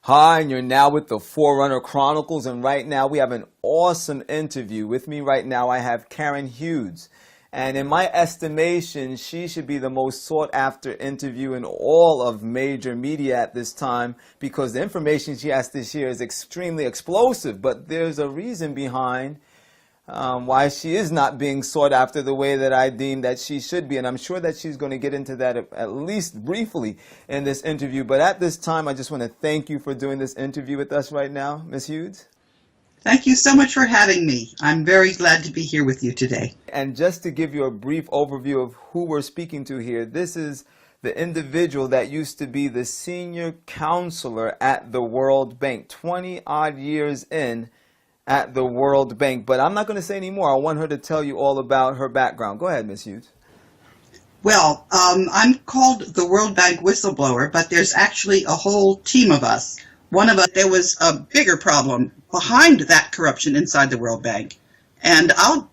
Hi, and you're now with the Forerunner Chronicles, and right now we have an awesome interview. With me right now I have Karen Hughes, and in my estimation, she should be the most sought after interview in all of major media at this time, because the information she has to share is extremely explosive, but there's a reason behind why she is not being sought after the way that I deem that she should be. And I'm sure that she's going to get into that at least briefly in this interview. But at this time, I just want to thank you for doing this interview with us right now, Ms. Hughes. Thank you so much for having me. I'm very glad to be here with you today. And just to give you a brief overview of who we're speaking to here, this is the individual that used to be the senior counselor at the World Bank, 20-odd years in at the World Bank. But I'm not going to say any more. I want her to tell you all about her background. Go ahead, Ms. Hughes. Well, I'm called the World Bank whistleblower, but there's actually a whole team of us. One of us, there was a bigger problem behind that corruption inside the World Bank. And I'll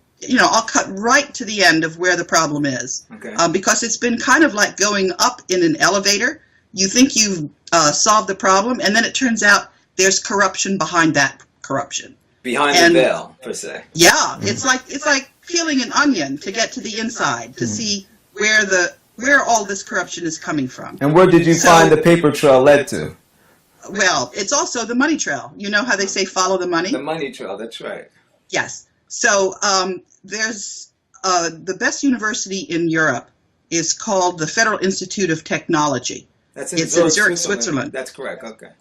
cut right to the end of where the problem is. Okay. Because it's been kind of like going up in an elevator. You think you've solved the problem, and then it turns out there's corruption behind that corruption. Behind the veil, per se. Yeah, it's like peeling an onion to get to the inside, to see where all this corruption is coming from. And where did you find the paper trail led to? Well, it's also the money trail. You know how they say follow the money? The money trail, that's right. Yes. So there's the best university in Europe is called the Federal Institute of Technology. It's in Zurich, Switzerland. That's correct, okay.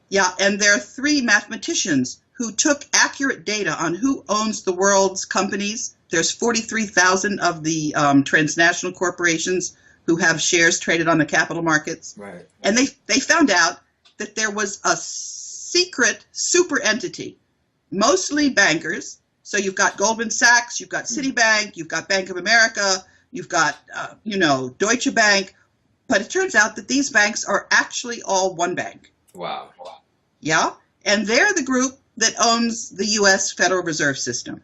Yeah, and there are 3 mathematicians who took accurate data on who owns the world's companies. There's 43,000 of the transnational corporations who have shares traded on the capital markets. Right. And they found out that there was a secret super entity, mostly bankers. So you've got Goldman Sachs, you've got Citibank, you've got Bank of America, you've got, Deutsche Bank. But it turns out that these banks are actually all one bank. Wow. Yeah. And they're the group that owns the U.S. Federal Reserve System.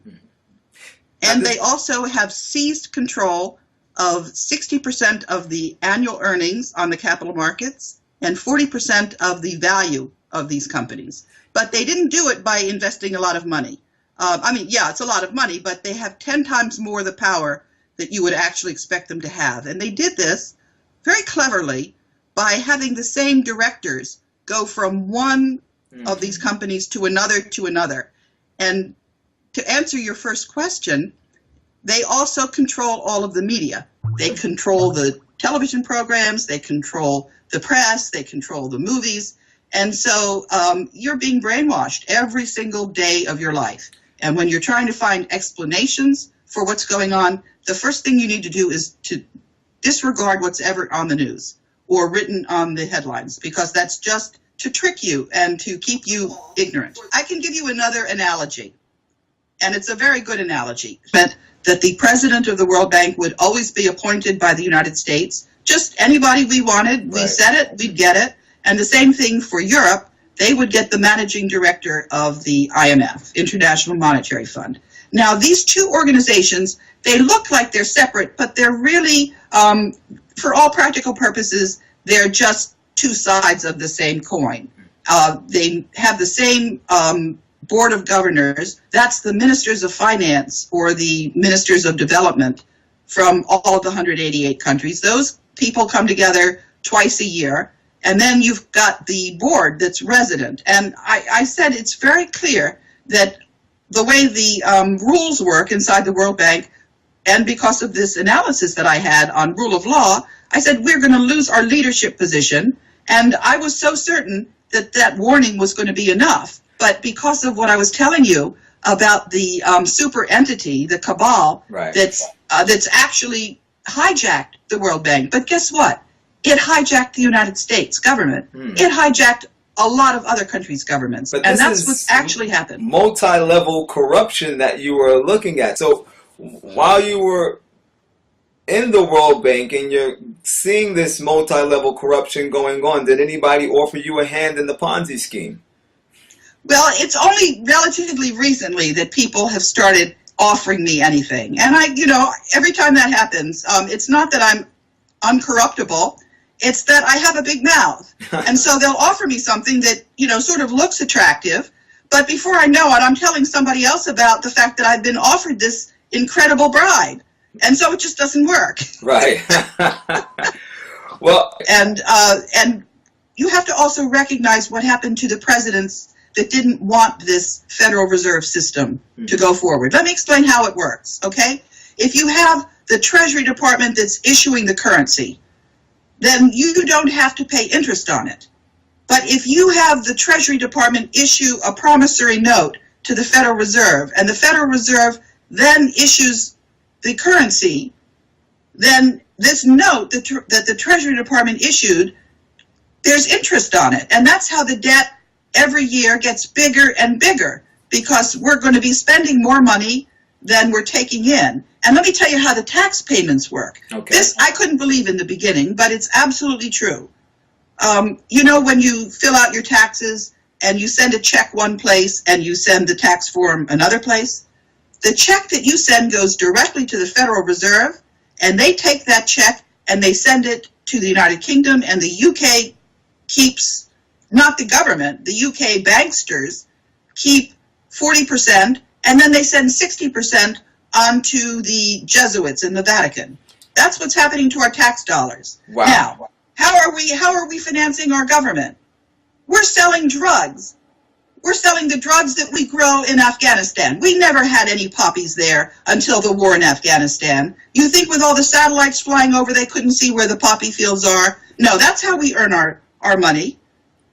And they also have seized control of 60% of the annual earnings on the capital markets and 40% of the value of these companies. But they didn't do it by investing a lot of money. It's a lot of money, but they have 10 times more the power that you would actually expect them to have. And they did this very cleverly by having the same directors go from one of these companies to another. And to answer your first question, they also control all of the media. They control the television programs, they control the press, they control the movies. And so you're being brainwashed every single day of your life. And when you're trying to find explanations for what's going on, the first thing you need to do is to disregard what's ever on the news or written on the headlines, because that's just to trick you and to keep you ignorant. I can give you another analogy, and it's a very good analogy, that the president of the World Bank would always be appointed by the United States. Just anybody we wanted, we said it, we'd get it. And the same thing for Europe, they would get the managing director of the IMF, International Monetary Fund. Now, these two organizations, they look like they're separate, but they're really, for all practical purposes, they're just two sides of the same coin. They have the same board of governors. That's the ministers of finance or the ministers of development from all of the 188 countries. Those people come together twice a year. And then you've got the board that's resident. And I said it's very clear that the way the rules work inside the World Bank, and because of this analysis that I had on rule of law, I said we're going to lose our leadership position. And I was so certain that that warning was going to be enough. But because of what I was telling you about the super entity, the cabal, that's actually hijacked the World Bank. But guess what? It hijacked the United States government. It hijacked a lot of other countries' governments. And that's what's actually happened. Multi-level corruption that you were looking at. So while you were in the World Bank and you're seeing this multi-level corruption going on, did anybody offer you a hand in the Ponzi scheme? Well, it's only relatively recently that people have started offering me anything. And every time that happens, it's not that I'm uncorruptible. It's that I have a big mouth. And so they'll offer me something that, sort of looks attractive. But before I know it, I'm telling somebody else about the fact that I've been offered this incredible bribe. And so it just doesn't work. Right. Well, and you have to also recognize what happened to the presidents that didn't want this Federal Reserve System to go forward. Let me explain how it works, okay? If you have the Treasury Department that's issuing the currency, then you don't have to pay interest on it. But if you have the Treasury Department issue a promissory note to the Federal Reserve, and the Federal Reserve then issues the currency, then this note that the Treasury Department issued, there's interest on it. And that's how the debt every year gets bigger and bigger, because we're going to be spending more money than we're taking in. And let me tell you how the tax payments work. Okay. This I couldn't believe in the beginning, but it's absolutely true. When you fill out your taxes and you send a check one place and you send the tax form another place, the check that you send goes directly to the Federal Reserve, and they take that check and they send it to the United Kingdom, and the UK keeps, not the government, the UK banksters keep 40%, and then they send 60% onto the Jesuits in the Vatican. That's what's happening to our tax dollars. Wow. Now, how are we financing our government? We're selling drugs. We're selling the drugs that we grow in Afghanistan. We never had any poppies there until the war in Afghanistan. You think with all the satellites flying over, they couldn't see where the poppy fields are? No, that's how we earn our money.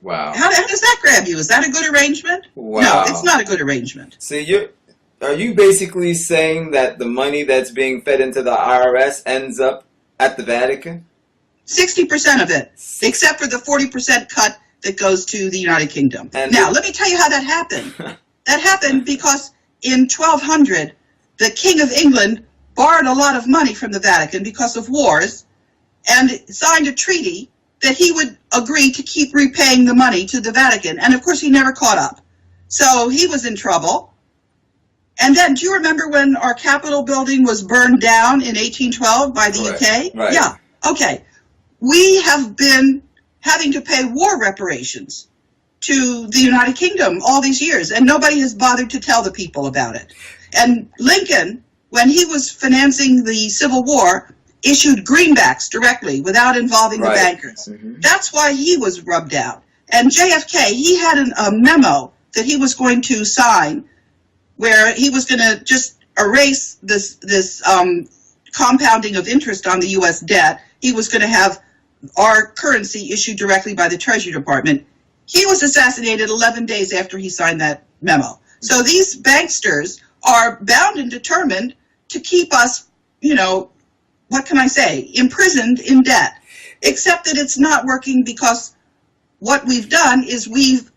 Wow. How does that grab you? Is that a good arrangement? Wow. No, it's not a good arrangement. So are you basically saying that the money that's being fed into the IRS ends up at the Vatican? 60% of it, except for the 40% cut that goes to the United Kingdom. And now, let me tell you how that happened. That happened because in 1200, the King of England borrowed a lot of money from the Vatican because of wars and signed a treaty that he would agree to keep repaying the money to the Vatican. And of course, he never caught up. So he was in trouble. And then, do you remember when our Capitol building was burned down in 1812 by the UK? Right. Yeah. Okay. We have been having to pay war reparations to the United Kingdom all these years, and nobody has bothered to tell the people about it. And Lincoln, when he was financing the Civil War, issued greenbacks directly without involving the bankers. Mm-hmm. That's why he was rubbed out. And JFK, he had a memo that he was going to sign where he was going to just erase this compounding of interest on the U.S. debt. He was going to have our currency issued directly by the Treasury Department. He was assassinated 11 days after he signed that memo. So these banksters are bound and determined to keep us, what can I say, imprisoned in debt. Except that it's not working, because what we've done is we've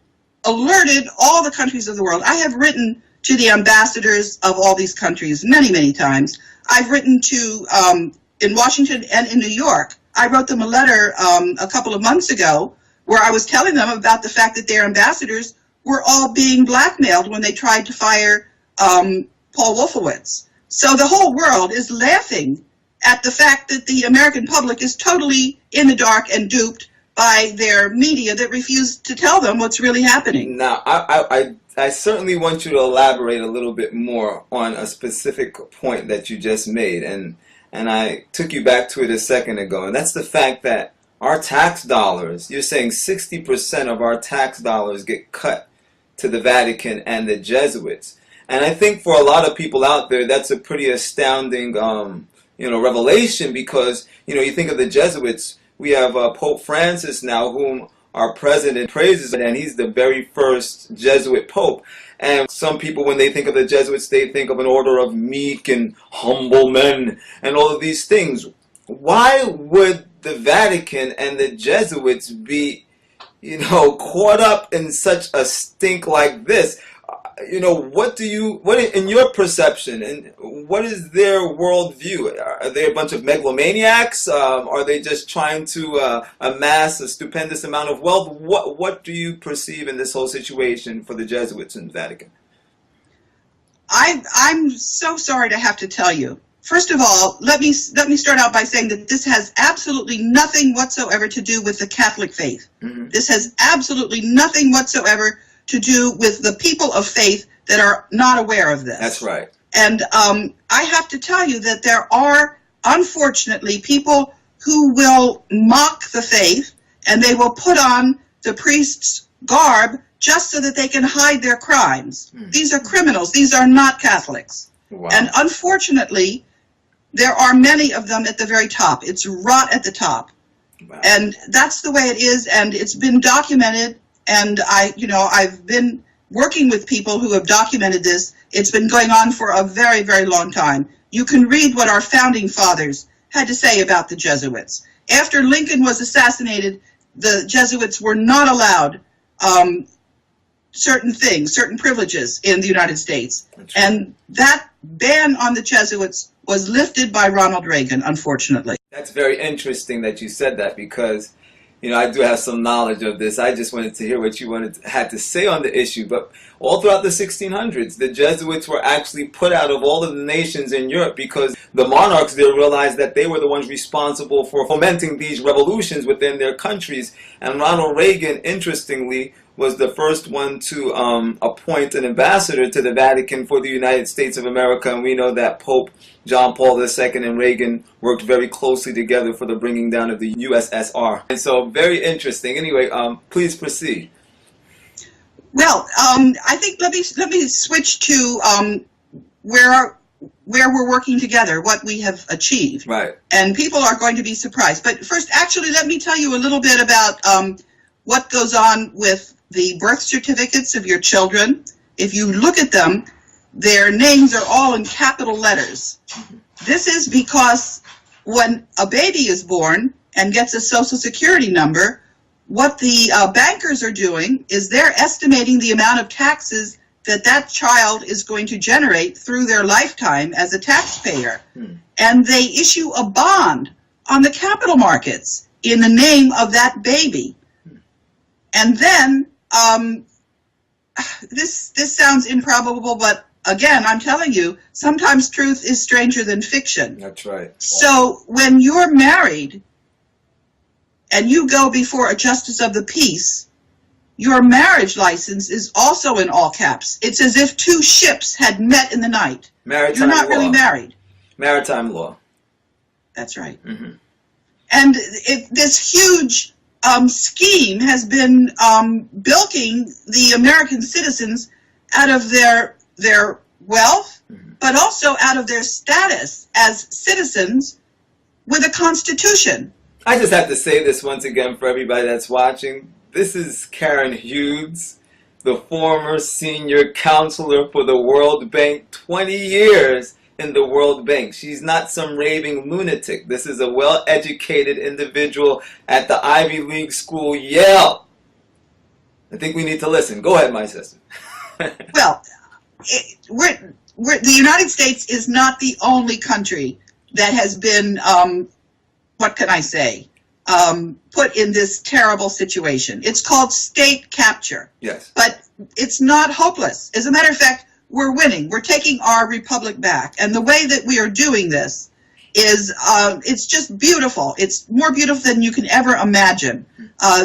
alerted all the countries of the world. I have written to the ambassadors of all these countries many, many times. I've written to, in Washington and in New York, I wrote them a letter a couple of months ago where I was telling them about the fact that their ambassadors were all being blackmailed when they tried to fire Paul Wolfowitz. So the whole world is laughing at the fact that the American public is totally in the dark and duped by their media that refused to tell them what's really happening. Now, I certainly want you to elaborate a little bit more on a specific point that you just made, and I took you back to it a second ago, and that's the fact that our tax dollars, you're saying 60% of our tax dollars get cut to the Vatican and the Jesuits. And I think for a lot of people out there, that's a pretty astounding, revelation, because, you think of the Jesuits, we have Pope Francis now, whom our president praises, and he's the very first Jesuit pope. And some people, when they think of the Jesuits, they think of an order of meek and humble men and all of these things. Why would the Vatican and the Jesuits be, caught up in such a stink like this? what in your perception, and what is their worldview? Are they a bunch of megalomaniacs? Are they just trying to amass a stupendous amount of wealth? What do you perceive in this whole situation for the Jesuits in the Vatican? I'm so sorry to have to tell you. First of all, let me start out by saying that this has absolutely nothing whatsoever to do with the Catholic faith. Mm-hmm. This has absolutely nothing whatsoever to do with the people of faith that are not aware of this. That's right. And I have to tell you that there are, unfortunately, people who will mock the faith, and they will put on the priest's garb just so that they can hide their crimes. Mm. These are criminals. These are not Catholics. Wow. And unfortunately, there are many of them at the very top. It's rot at the top. Wow. And that's the way it is, and it's been documented, and I've been working with people who have documented this. It's been going on for a very, very long time. You can read what our founding fathers had to say about the Jesuits. After Lincoln was assassinated, the Jesuits were not allowed certain things, certain privileges in the United States. And that ban on the Jesuits was lifted by Ronald Reagan, unfortunately. That's very interesting that you said that, because I do have some knowledge of this. I just wanted to hear what you had to say on the issue. But all throughout the 1600s, the Jesuits were actually put out of all of the nations in Europe because the monarchs there realized that they were the ones responsible for fomenting these revolutions within their countries. And Ronald Reagan, interestingly, was the first one to appoint an ambassador to the Vatican for the United States of America. And we know that Pope John Paul II and Reagan worked very closely together for the bringing down of the USSR. And so, very interesting. Anyway, please proceed. Well, I think let me switch to where we're working together, what we have achieved. Right. And people are going to be surprised. But first, actually, let me tell you a little bit about what goes on with the birth certificates of your children. If you look at them, their names are all in capital letters. This is because when a baby is born and gets a Social Security number, what the bankers are doing is they're estimating the amount of taxes that child is going to generate through their lifetime as a taxpayer. And they issue a bond on the capital markets in the name of that baby. And then, this sounds improbable, but again, I'm telling you, sometimes truth is stranger than fiction. That's right. So when you're married and you go before a justice of the peace, your marriage license is also in all caps. It's as if two ships had met in the night. Maritime You're not law. really married. Maritime law. That's right. Mm-hmm. And this huge scheme has been bilking the American citizens out of their wealth, but also out of their status as citizens with a constitution. I just have to say this once again for everybody that's watching. This is Karen Hughes, the former senior counselor for the World Bank, 20 years in the World Bank. She's not some raving lunatic. This is a well-educated individual at the Ivy League school, Yale. I think we need to listen. Go ahead, my sister. Well, the United States is not the only country that has been, what can I say, put in this terrible situation. It's called state capture. Yes. But it's not hopeless. As a matter of fact, we're winning. We're taking our republic back. And the way that we are doing this is, it's just beautiful. It's more beautiful than you can ever imagine.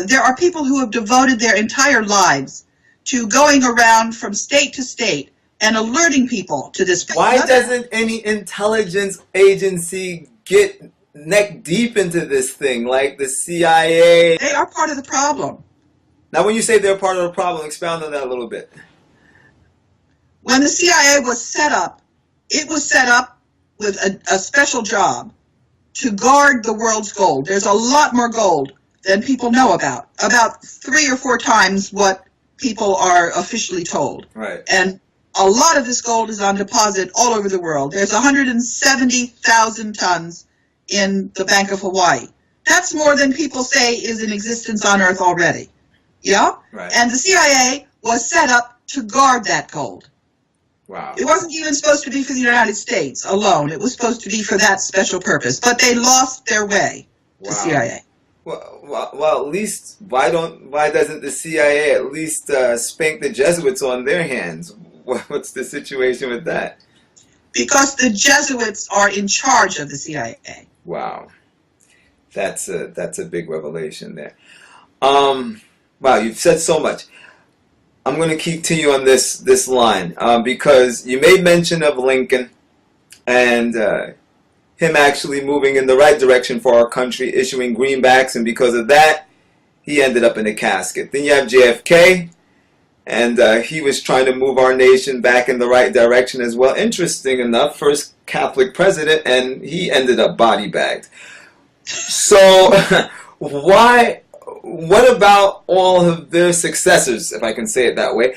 There are people who have devoted their entire lives to going around from state to state and alerting people to this. Why doesn't any intelligence agency get neck deep into this thing, like the CIA? They are part of the problem. Now, when you say they're part of the problem, expound on that a little bit. When the CIA was set up, it was set up with a special job to guard the world's gold. There's a lot more gold than people know about 3 or 4 times what people are officially told. Right. And a lot of this gold is on deposit all over the world. There's 170,000 tons in the Bank of Hawaii. That's more than people say is in existence on Earth already. Yeah? Right. And the CIA was set up to guard that gold. Wow. It wasn't even supposed to be for the United States alone. It was supposed to be for that special purpose. But they lost their way, the CIA. Well, at least why doesn't the CIA at least spank the Jesuits on their hands? What's the situation with that? Because the Jesuits are in charge of the CIA. Wow, that's a big revelation there. Wow, you've said so much. I'm going to continue on this line because you made mention of Lincoln and him actually moving in the right direction for our country, issuing greenbacks, and because of that, he ended up in a casket. Then you have JFK, and he was trying to move our nation back in the right direction as well. Interesting enough, first Catholic president, and he ended up body bagged. So, what about all of their successors, if I can say it that way?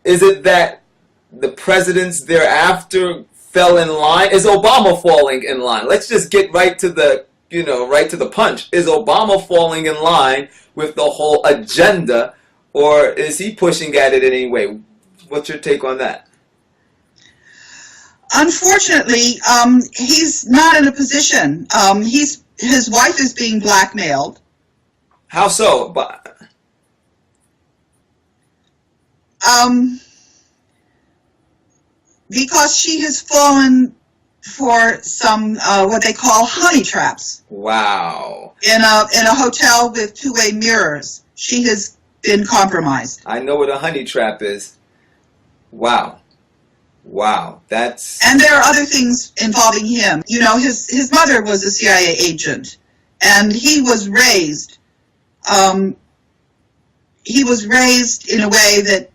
Is it that the presidents thereafter fell in line? Is Obama falling in line? Let's just get right to the punch. Is Obama falling in line with the whole agenda, or is he pushing at it anyway? What's your take on that? Unfortunately, he's not in a position. His wife is being blackmailed. How so? Because she has fallen for some what they call honey traps. Wow. In a hotel with two-way mirrors, she has been compromised. I know what a honey trap is. Wow. And there are other things involving him. You know, his mother was a CIA agent, and he was raised. He was raised in a way that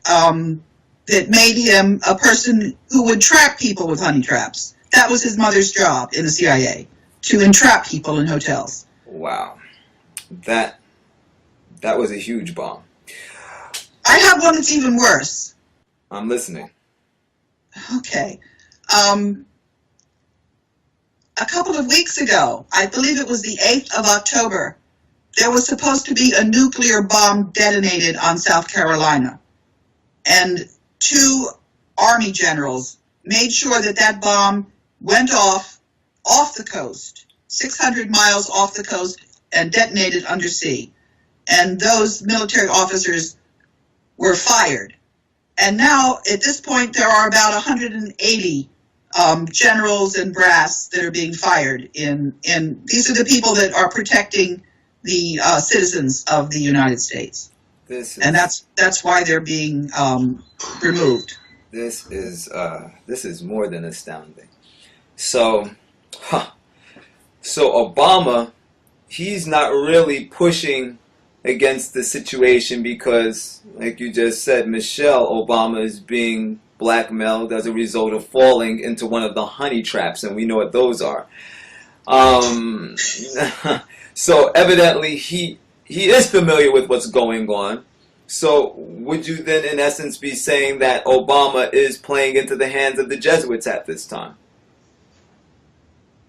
that made him a person who would trap people with honey traps. That was his mother's job in the CIA, to entrap people in hotels. Wow, that was a huge bomb. I have one that's even worse. I'm listening. Okay. A couple of weeks ago, I believe it was the 8th of October, there was supposed to be a nuclear bomb detonated on South Carolina. And 2 Army generals made sure that that bomb went off the coast, 600 miles off the coast, and detonated undersea. And those military officers were fired. And now, at this point, there are about 180 generals and brass that are being fired. And these are the people that are protecting the citizens of the United States. And that's why they're being removed. This is more than astounding. So Obama, he's not really pushing against the situation because, like you just said, Michelle Obama is being blackmailed as a result of falling into one of the honey traps, and we know what those are. So evidently he is familiar with what's going on. So would you then, in essence, be saying that Obama is playing into the hands of the Jesuits at this time?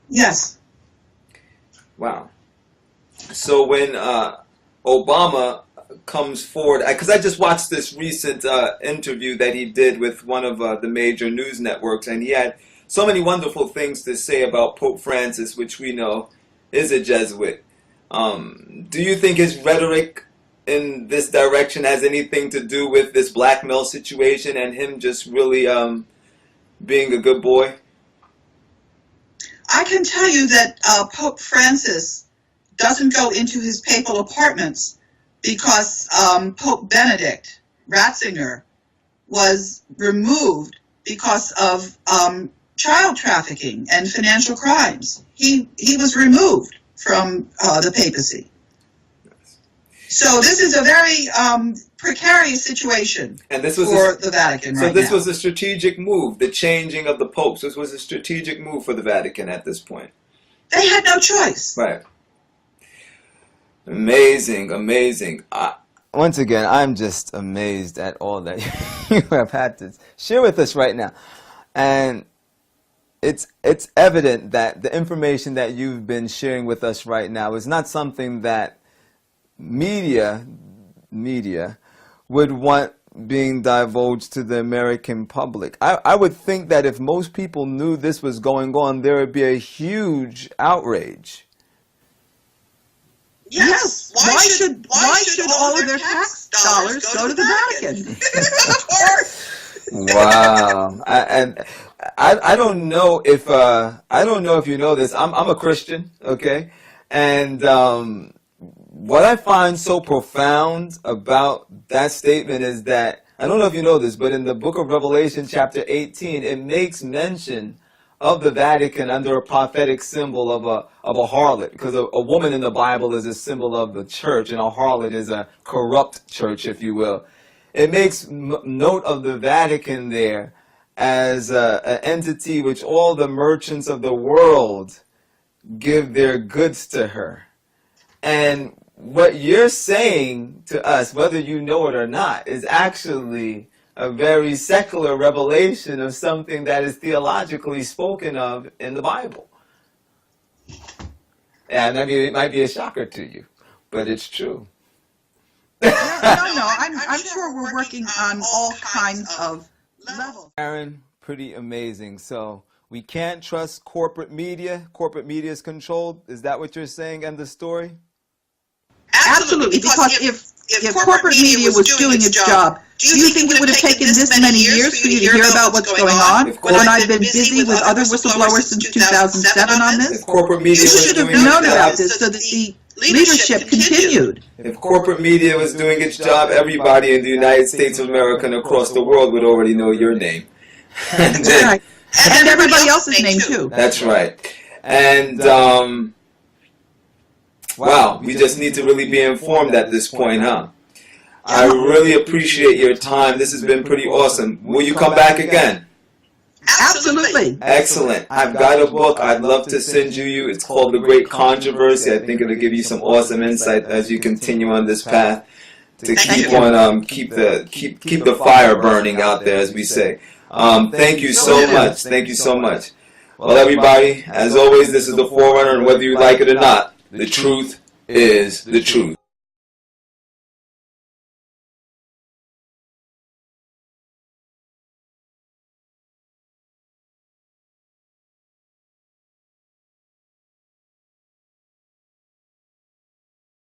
Yes. Wow. So when Obama comes forward, because I just watched this recent interview that he did with one of the major news networks, and he had so many wonderful things to say about Pope Francis, which we know is a Jesuit. Do you think his rhetoric in this direction has anything to do with this blackmail situation and him just really being a good boy? I can tell you that Pope Francis doesn't go into his papal apartments because Pope Benedict Ratzinger was removed because of child trafficking and financial crimes. He was removed from the papacy. So this is a very precarious situation and this was for the Vatican right now. So this was a strategic move, the changing of the popes. This was a strategic move for the Vatican at this point. They had no choice. Right. Amazing. Once again, I'm just amazed at all that you have had to share with us right now. And it's evident that the information that you've been sharing with us right now is not something that media would want being divulged to the American public? I would think that if most people knew this was going on, there would be a huge outrage. Yes. Why should all of their tax dollars go to the Vatican? Of course. Wow. I don't know if you know this. I'm a Christian, okay? And what I find so profound about that statement is that, I don't know if you know this, but in the book of Revelation chapter 18, it makes mention of the Vatican under a prophetic symbol of a harlot, because a woman in the Bible is a symbol of the church, and a harlot is a corrupt church, if you will. It makes note of the Vatican there as an entity which all the merchants of the world give their goods to her. And what you're saying to us, whether you know it or not, is actually a very secular revelation of something that is theologically spoken of in the Bible. And I mean, it might be a shocker to you, but it's true. No, I'm sure we're working on all kinds of levels. Karen, pretty amazing. So we can't trust corporate media. Corporate media is controlled. Is that what you're saying? End the story? Absolutely, because if corporate media was doing its job, do you think it would have taken this many years for you to hear about what's going on? When I've been busy with other whistleblowers since 2007 on this? If corporate media You should have known about this so that the leadership continued. If corporate media was doing its job, everybody in the United States of America and across the world would already know your name. That's right. And everybody else's name too. That's right. And wow, we just need to really be informed at this point, huh? I really appreciate your time. This has been pretty awesome. Will you come back again? Absolutely. Excellent. I've got a book I'd love to send you. It's called The Great Controversy. I think it'll give you some awesome insight as you continue on this path to keep on keep the fire burning out there, as we say. Thank you so much. Thank you so much. Well, everybody, as always, this is the Forerunner, and whether you like it or not, the truth is the truth.